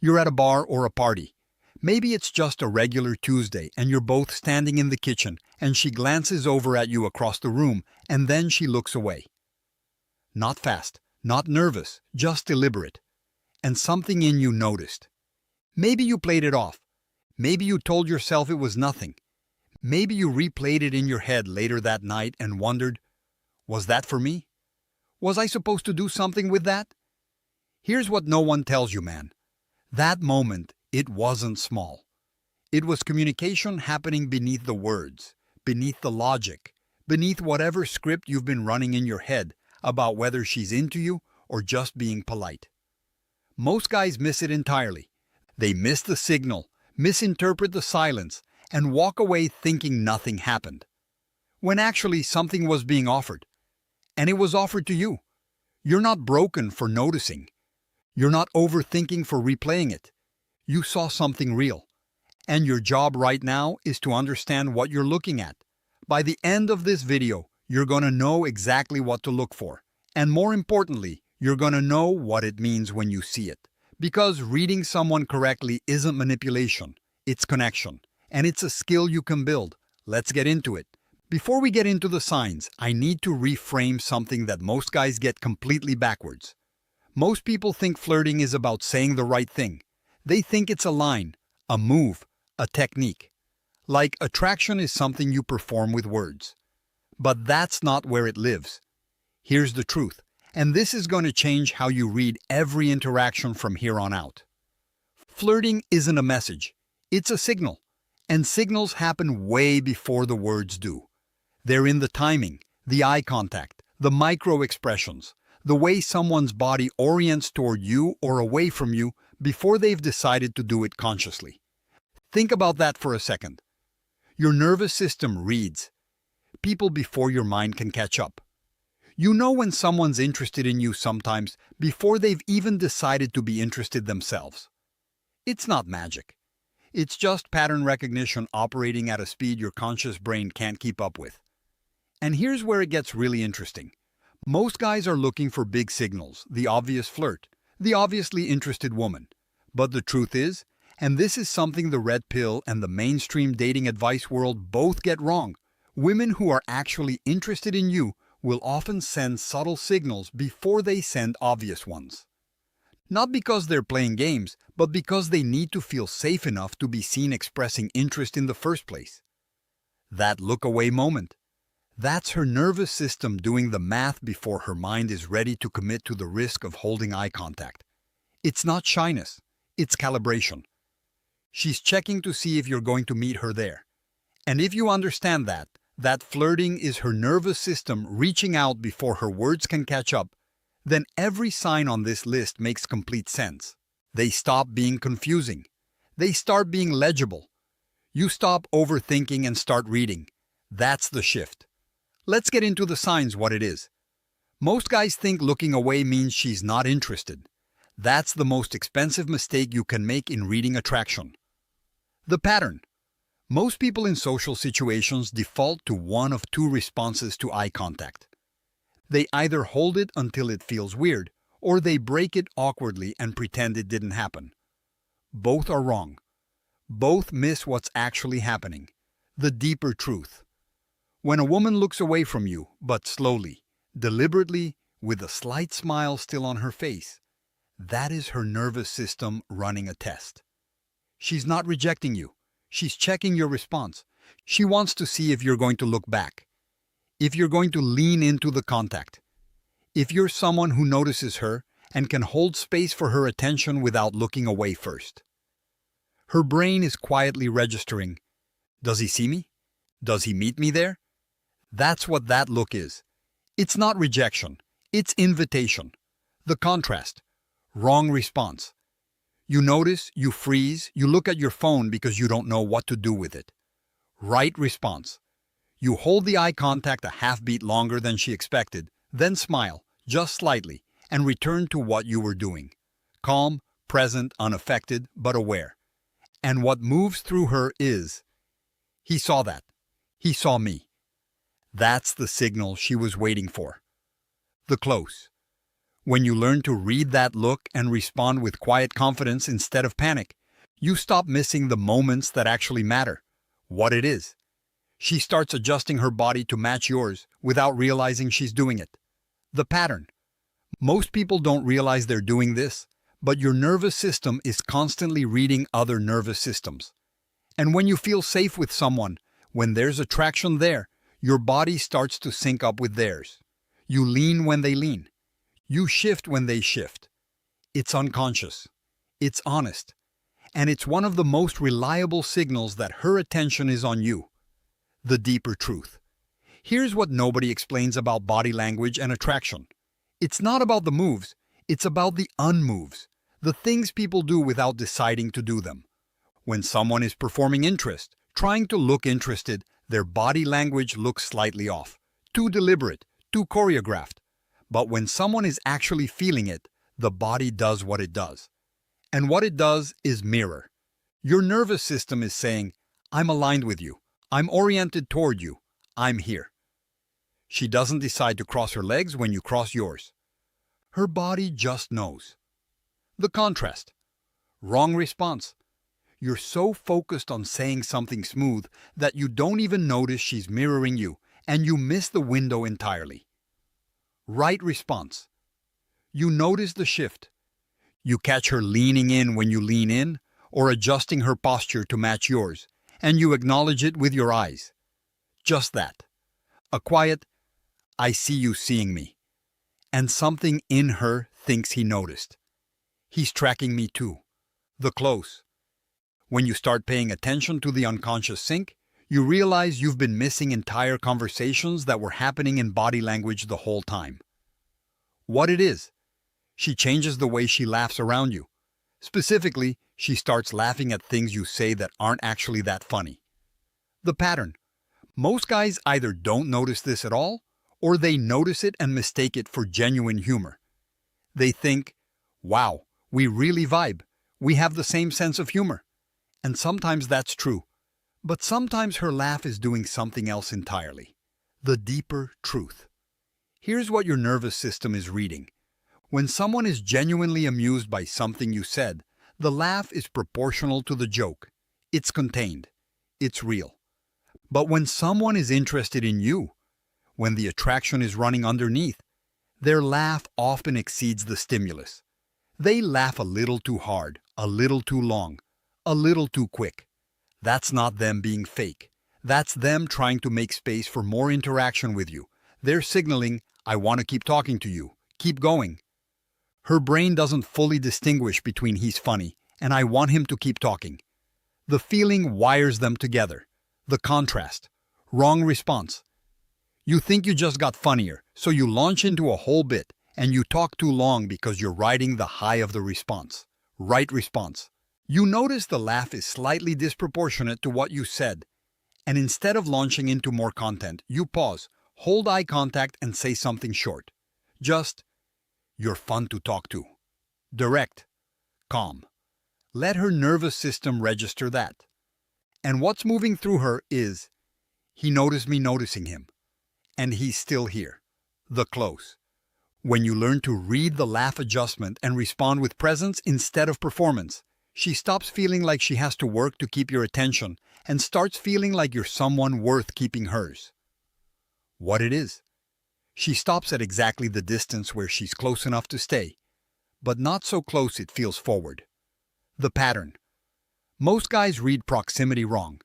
You're at a bar or a party. Maybe it's just a regular Tuesday and you're both standing in the kitchen and she glances over at you across the room and then she looks away. Not fast, not nervous, just deliberate. And something in you noticed. Maybe you played it off. Maybe you told yourself it was nothing. Maybe you replayed it in your head later that night and wondered, was that for me? Was I supposed to do something with that? Here's what no one tells you, man. That moment, it wasn't small. It was communication happening beneath the words, beneath the logic, beneath whatever script you've been running in your head about whether she's into you or just being polite. Most guys miss it entirely. They miss the signal, misinterpret the silence, and walk away thinking nothing happened, when actually something was being offered. And it was offered to you. You're not broken for noticing. You're not overthinking for replaying it. You saw something real. And your job right now is to understand what you're looking at. By the end of this video, you're going to know exactly what to look for. And more importantly, you're going to know what it means when you see it. Because reading someone correctly isn't manipulation, it's connection. And it's a skill you can build. Let's get into it. Before we get into the signs, I need to reframe something that most guys get completely backwards. Most people think flirting is about saying the right thing. They think it's a line, a move, a technique. Like attraction is something you perform with words. But that's not where it lives. Here's the truth, and this is going to change how you read every interaction from here on out. Flirting isn't a message, it's a signal. And signals happen way before the words do. They're in the timing, the eye contact, the micro-expressions, the way someone's body orients toward you or away from you before they've decided to do it consciously. Think about that for a second. Your nervous system reads people before your mind can catch up. You know when someone's interested in you sometimes before they've even decided to be interested themselves. It's not magic. It's just pattern recognition operating at a speed your conscious brain can't keep up with. And here's where it gets really interesting. Most guys are looking for big signals, the obvious flirt, the obviously interested woman. But the truth is, and this is something the red pill and the mainstream dating advice world both get wrong, women who are actually interested in you will often send subtle signals before they send obvious ones. Not because they're playing games, but because they need to feel safe enough to be seen expressing interest in the first place. That look-away moment. That's her nervous system doing the math before her mind is ready to commit to the risk of holding eye contact. It's not shyness, it's calibration. She's checking to see if you're going to meet her there. And if you understand that flirting is her nervous system reaching out before her words can catch up, then every sign on this list makes complete sense. They stop being confusing. They start being legible. You stop overthinking and start reading. That's the shift. Let's get into the signs what it is. Most guys think looking away means she's not interested. That's the most expensive mistake you can make in reading attraction. The pattern. Most people in social situations default to one of two responses to eye contact. They either hold it until it feels weird, or they break it awkwardly and pretend it didn't happen. Both are wrong. Both miss what's actually happening, the deeper truth. When a woman looks away from you, but slowly, deliberately, with a slight smile still on her face, that is her nervous system running a test. She's not rejecting you. She's checking your response. She wants to see if you're going to look back. If you're going to lean into the contact. If you're someone who notices her and can hold space for her attention without looking away first. Her brain is quietly registering. Does he see me? Does he meet me there? That's what that look is. It's not rejection. It's invitation. The contrast. Wrong response. You notice, you freeze, you look at your phone because you don't know what to do with it. Right response. You hold the eye contact a half beat longer than she expected, then smile, just slightly, and return to what you were doing. Calm, present, unaffected, but aware. And what moves through her is, he saw that. He saw me. That's the signal she was waiting for. The close. When you learn to read that look and respond with quiet confidence instead of panic, you stop missing the moments that actually matter. What it is. She starts adjusting her body to match yours without realizing she's doing it. The pattern. Most people don't realize they're doing this, but your nervous system is constantly reading other nervous systems. And when you feel safe with someone, when there's attraction there, your body starts to sync up with theirs. You lean when they lean. You shift when they shift. It's unconscious. It's honest. And it's one of the most reliable signals that her attention is on you. The deeper truth. Here's what nobody explains about body language and attraction. It's not about the moves, it's about the unmoves, the things people do without deciding to do them. When someone is performing interest, trying to look interested, their body language looks slightly off, too deliberate, too choreographed. But when someone is actually feeling it, the body does what it does. And what it does is mirror. Your nervous system is saying, I'm aligned with you, I'm oriented toward you, I'm here. She doesn't decide to cross her legs when you cross yours. Her body just knows. The contrast. Wrong response. You're so focused on saying something smooth that you don't even notice she's mirroring you, and you miss the window entirely. Right response. You notice the shift. You catch her leaning in when you lean in, or adjusting her posture to match yours, and you acknowledge it with your eyes. Just that. A quiet, I see you seeing me. And something in her thinks he noticed. He's tracking me too. The close. When you start paying attention to the unconscious sync, you realize you've been missing entire conversations that were happening in body language the whole time. What it is. She changes the way she laughs around you. Specifically, she starts laughing at things you say that aren't actually that funny. The pattern. Most guys either don't notice this at all, or they notice it and mistake it for genuine humor. They think, wow, we really vibe. We have the same sense of humor. And sometimes that's true. But sometimes her laugh is doing something else entirely. The deeper truth. Here's what your nervous system is reading. When someone is genuinely amused by something you said, the laugh is proportional to the joke. It's contained. It's real. But when someone is interested in you, when the attraction is running underneath, their laugh often exceeds the stimulus. They laugh a little too hard, a little too long, a little too quick. That's not them being fake. That's them trying to make space for more interaction with you. They're signaling, I want to keep talking to you. Keep going. Her brain doesn't fully distinguish between he's funny and I want him to keep talking. The feeling wires them together. The contrast. Wrong response. You think you just got funnier, so you launch into a whole bit, and you talk too long because you're riding the high of the response. Right response. You notice the laugh is slightly disproportionate to what you said, and instead of launching into more content, you pause, hold eye contact, and say something short. Just, you're fun to talk to. Direct. Calm. Let her nervous system register that. And what's moving through her is, he noticed me noticing him. And he's still here. The close. When you learn to read the laugh adjustment and respond with presence instead of performance, she stops feeling like she has to work to keep your attention and starts feeling like you're someone worth keeping hers. What it is. She stops at exactly the distance where she's close enough to stay, but not so close it feels forward. The pattern. Most guys read proximity wrong.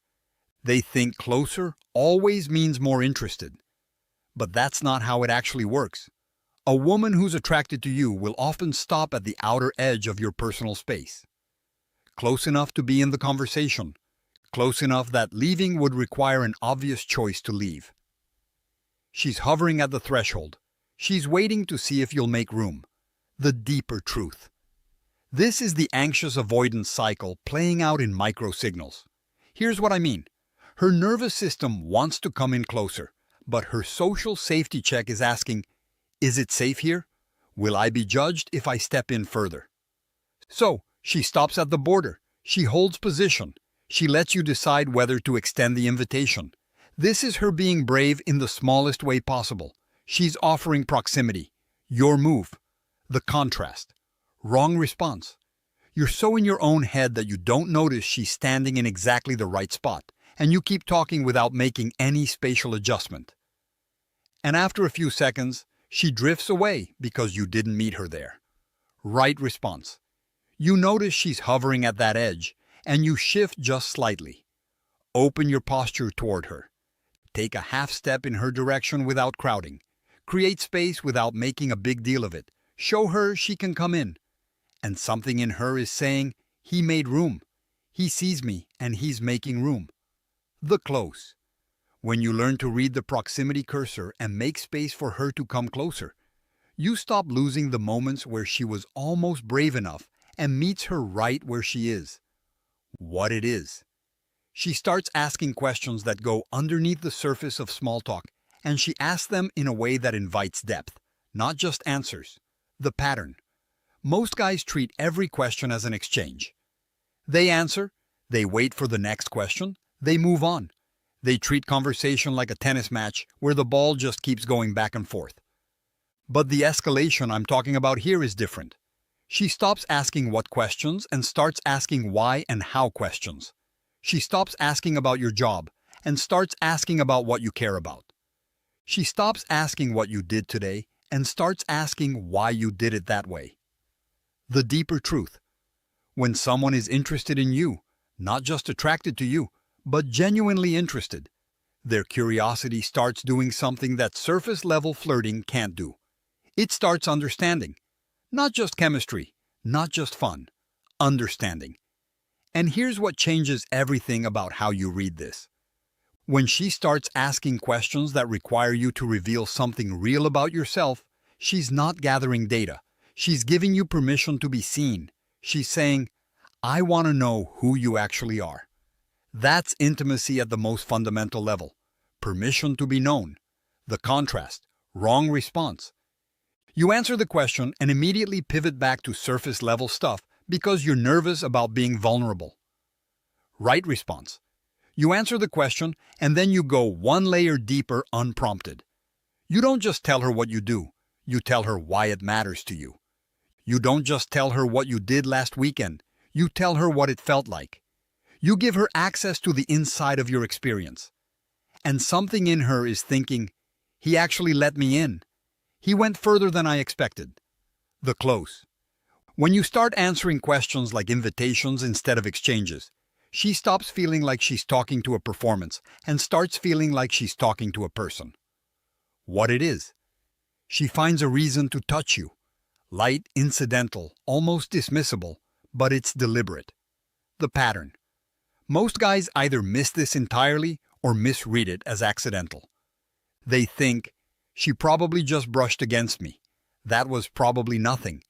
They think closer always means more interested. But that's not how it actually works. A woman who's attracted to you will often stop at the outer edge of your personal space. Close enough to be in the conversation. Close enough that leaving would require an obvious choice to leave. She's hovering at the threshold. She's waiting to see if you'll make room. The deeper truth. This is the anxious avoidance cycle playing out in micro-signals. Here's what I mean. Her nervous system wants to come in closer, but her social safety check is asking, is it safe here? Will I be judged if I step in further? So, she stops at the border. She holds position. She lets you decide whether to extend the invitation. This is her being brave in the smallest way possible. She's offering proximity. Your move. The contrast. Wrong response. You're so in your own head that you don't notice she's standing in exactly the right spot, and you keep talking without making any spatial adjustment. And after a few seconds, she drifts away because you didn't meet her there. Right response. You notice she's hovering at that edge, and you shift just slightly. Open your posture toward her. Take a half step in her direction without crowding. Create space without making a big deal of it. Show her she can come in. And something in her is saying, he made room. He sees me, and he's making room. The close. When you learn to read the proximity cursor and make space for her to come closer, you stop losing the moments where she was almost brave enough and meets her right where she is. What it is. She starts asking questions that go underneath the surface of small talk, and she asks them in a way that invites depth, not just answers. The pattern. Most guys treat every question as an exchange. They answer, they wait for the next question, they move on. They treat conversation like a tennis match where the ball just keeps going back and forth. But the escalation I'm talking about here is different. She stops asking what questions and starts asking why and how questions. She stops asking about your job and starts asking about what you care about. She stops asking what you did today and starts asking why you did it that way. The deeper truth. When someone is interested in you, not just attracted to you, but genuinely interested, their curiosity starts doing something that surface-level flirting can't do. It starts understanding. Not just chemistry, not just fun. Understanding. And here's what changes everything about how you read this. When she starts asking questions that require you to reveal something real about yourself, she's not gathering data. She's giving you permission to be seen. She's saying, I want to know who you actually are. That's intimacy at the most fundamental level. Permission to be known. The contrast. Wrong response. You answer the question and immediately pivot back to surface-level stuff because you're nervous about being vulnerable. Right response. You answer the question and then you go one layer deeper unprompted. You don't just tell her what you do. You tell her why it matters to you. You don't just tell her what you did last weekend. You tell her what it felt like. You give her access to the inside of your experience. And something in her is thinking, he actually let me in. He went further than I expected. The close. When you start answering questions like invitations instead of exchanges, she stops feeling like she's talking to a performance and starts feeling like she's talking to a person. What it is. She finds a reason to touch you. Light, incidental, almost dismissible, but it's deliberate. The pattern. Most guys either miss this entirely or misread it as accidental. They think, she probably just brushed against me. That was probably nothing.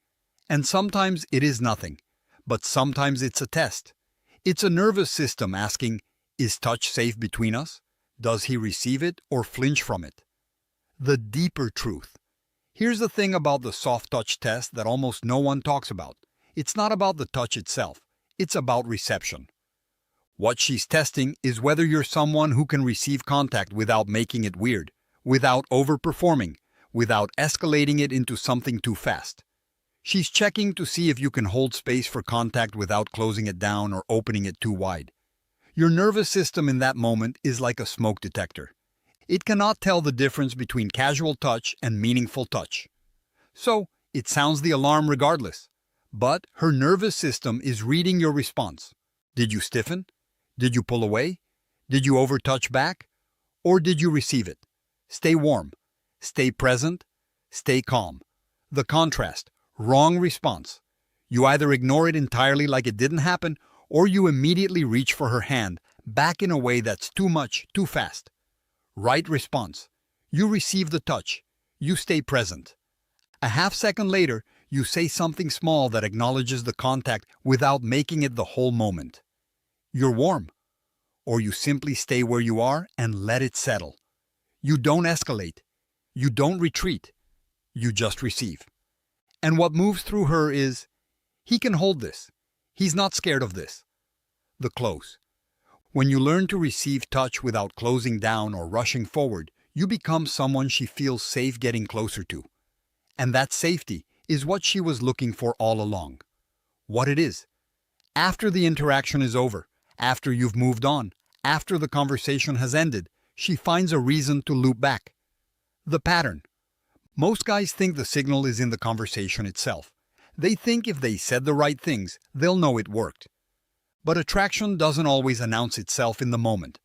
And sometimes it is nothing, but sometimes it's a test. It's a nervous system asking, is touch safe between us? Does he receive it or flinch from it? The deeper truth. Here's the thing about the soft touch test that almost no one talks about. It's not about the touch itself. It's about reception. What she's testing is whether you're someone who can receive contact without making it weird, without overperforming, without escalating it into something too fast. She's checking to see if you can hold space for contact without closing it down or opening it too wide. Your nervous system in that moment is like a smoke detector. It cannot tell the difference between casual touch and meaningful touch. So, it sounds the alarm regardless. But her nervous system is reading your response. Did you stiffen? Did you pull away? Did you overtouch back? Or did you receive it? Stay warm. Stay present. Stay calm. The contrast. Wrong response. You either ignore it entirely like it didn't happen, or you immediately reach for her hand, back in a way that's too much, too fast. Right response. You receive the touch. You stay present. A half second later, you say something small that acknowledges the contact without making it the whole moment. You're warm. Or you simply stay where you are and let it settle. You don't escalate. You don't retreat. You just receive. And what moves through her is, he can hold this. He's not scared of this. The close. When you learn to receive touch without closing down or rushing forward, you become someone she feels safe getting closer to. And that safety is what she was looking for all along. What it is. After the interaction is over, after you've moved on, after the conversation has ended, she finds a reason to loop back. The pattern. Most guys think the signal is in the conversation itself. They think if they said the right things, they'll know it worked. But attraction doesn't always announce itself in the moment.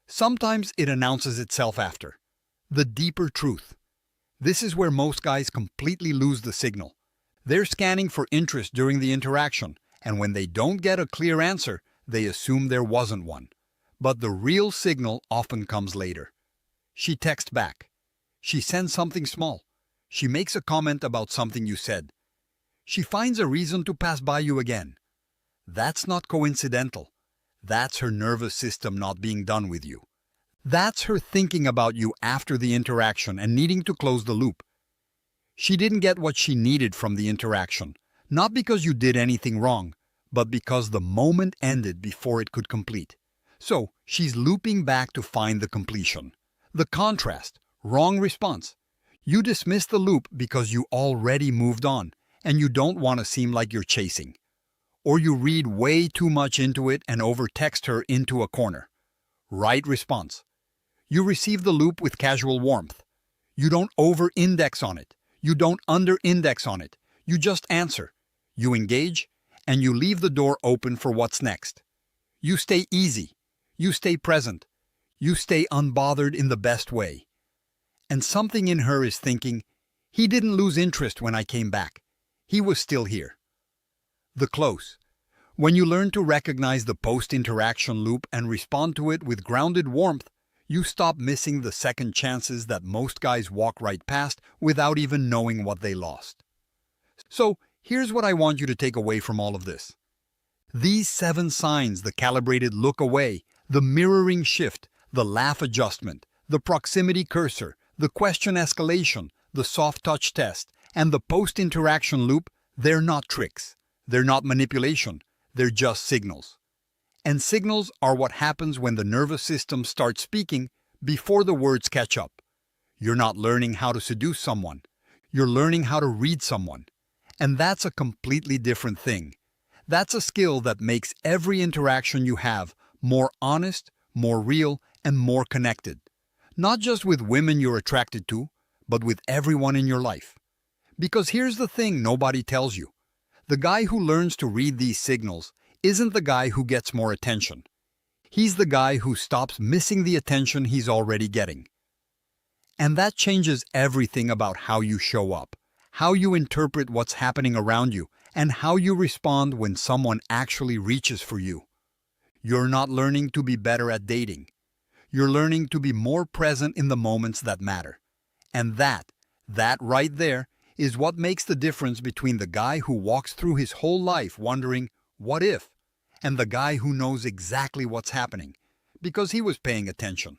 Sometimes it announces itself after. The deeper truth. This is where most guys completely lose the signal. They're scanning for interest during the interaction, and when they don't get a clear answer, they assume there wasn't one. But the real signal often comes later. She texts back. She sends something small. She makes a comment about something you said. She finds a reason to pass by you again. That's not coincidental. That's her nervous system not being done with you. That's her thinking about you after the interaction and needing to close the loop. She didn't get what she needed from the interaction, not because you did anything wrong, but because the moment ended before it could complete. So she's looping back to find the completion. The contrast, wrong response. You dismiss the loop because you already moved on, and you don't want to seem like you're chasing. Or you read way too much into it and over-text her into a corner. Right response. You receive the loop with casual warmth. You don't over-index on it. You don't under-index on it. You just answer. You engage, and you leave the door open for what's next. You stay easy. You stay present. You stay unbothered in the best way. And something in her is thinking, he didn't lose interest when I came back. He was still here. The close. When you learn to recognize the post-interaction loop and respond to it with grounded warmth, you stop missing the second chances that most guys walk right past without even knowing what they lost. So, here's what I want you to take away from all of this. These 7 signs, the calibrated look away, the mirroring shift, the laugh adjustment, the proximity cursor, the question escalation, the soft touch test, and the post-interaction loop, they're not tricks. They're not manipulation. They're just signals. And signals are what happens when the nervous system starts speaking before the words catch up. You're not learning how to seduce someone. You're learning how to read someone. And that's a completely different thing. That's a skill that makes every interaction you have more honest, more real, and more connected. Not just with women you're attracted to, but with everyone in your life. Because here's the thing nobody tells you. The guy who learns to read these signals isn't the guy who gets more attention. He's the guy who stops missing the attention he's already getting. And that changes everything about how you show up, how you interpret what's happening around you, and how you respond when someone actually reaches for you. You're not learning to be better at dating. You're learning to be more present in the moments that matter. And that right there, is what makes the difference between the guy who walks through his whole life wondering, what if? And the guy who knows exactly what's happening, because he was paying attention.